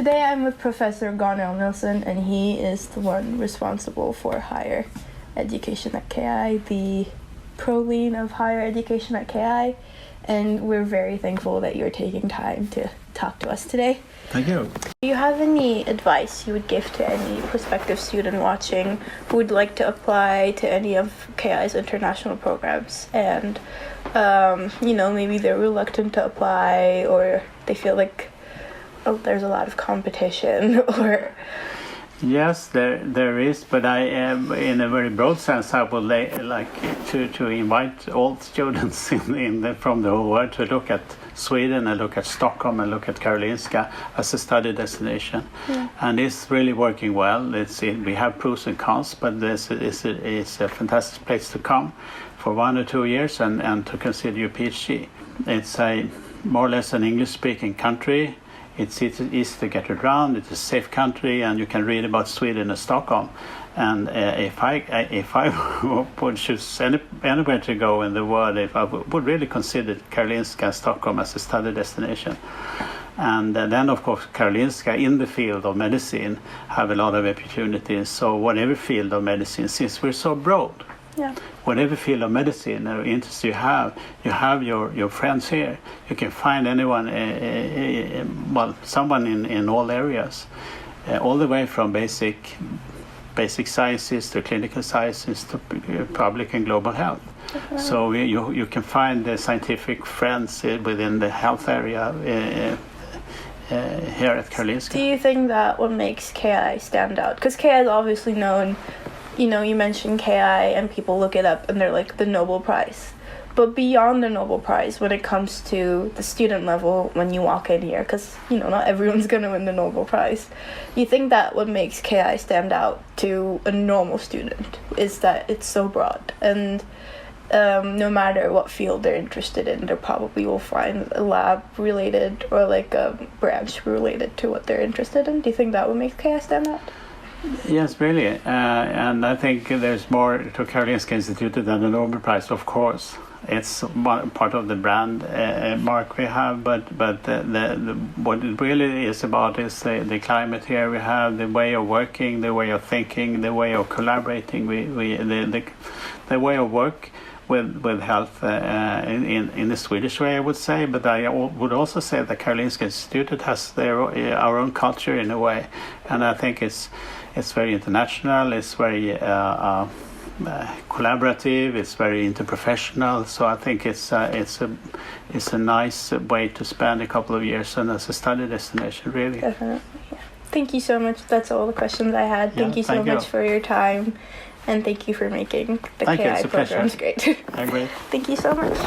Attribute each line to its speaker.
Speaker 1: Today I'm with Professor Gunnar Nilsson, and he is the one responsible for higher education at KI, the proline of higher education at KI, and we're very thankful that you're taking time to talk to us today.
Speaker 2: Thank you.
Speaker 1: Do you have any advice you would give to any prospective student watching who would like to apply to any of KI's international programs and, maybe they're reluctant to apply or they feel like there's a lot of competition or...
Speaker 2: Yes, there is, but I am, in a very broad sense, I would like to invite all students from the whole world to look at Sweden and look at Stockholm and look at Karolinska as a study destination. Yeah. And it's really working well. We have pros and cons, but it's a fantastic place to come for 1 or 2 years and to consider your PhD. It's more or less an English-speaking country. It's easy to get around. It's a safe country, and you can read about Sweden and Stockholm. And if I would choose anywhere to go in the world, if I would really consider Karolinska and Stockholm as a study destination. And then, of course, Karolinska in the field of medicine have a lot of opportunities. So whatever field of medicine, since we're so broad, yeah. Whatever field of medicine or interest you have your friends here. You can find anyone, someone in all areas, all the way from basic sciences to clinical sciences to public and global health. Okay. So you can find the scientific friends within the health area here at Karolinska.
Speaker 1: Do you think that what makes KI stand out? Because KI is obviously known. You mentioned KI and people look it up and they're like the Nobel Prize. But beyond the Nobel Prize, when it comes to the student level, when you walk in here, because, not everyone's going to win the Nobel Prize, you think that what makes KI stand out to a normal student is that it's so broad. And no matter what field they're interested in, they probably will find a lab related or like a branch related to what they're interested in. Do you think that would make KI stand out?
Speaker 2: Yes, really, and I think there's more to Karolinska Institutet than the Nobel Prize. Of course, it's one part of the brand mark we have, but what it really is about is the climate here we have, the way of working, the way of thinking, the way of collaborating. The way of work with health in the Swedish way, I would say, but I would also say that Karolinska Institutet has our own culture in a way, and I think it's very international, it's very collaborative, it's very interprofessional. So I think it's a nice way to spend a couple of years and as a study destination, really.
Speaker 1: Definitely. Yeah. Thank you so much. That's all the questions I had. Thank you so much for your time, and thank you for making the KI programs great.
Speaker 2: I agree.
Speaker 1: Thank you so much.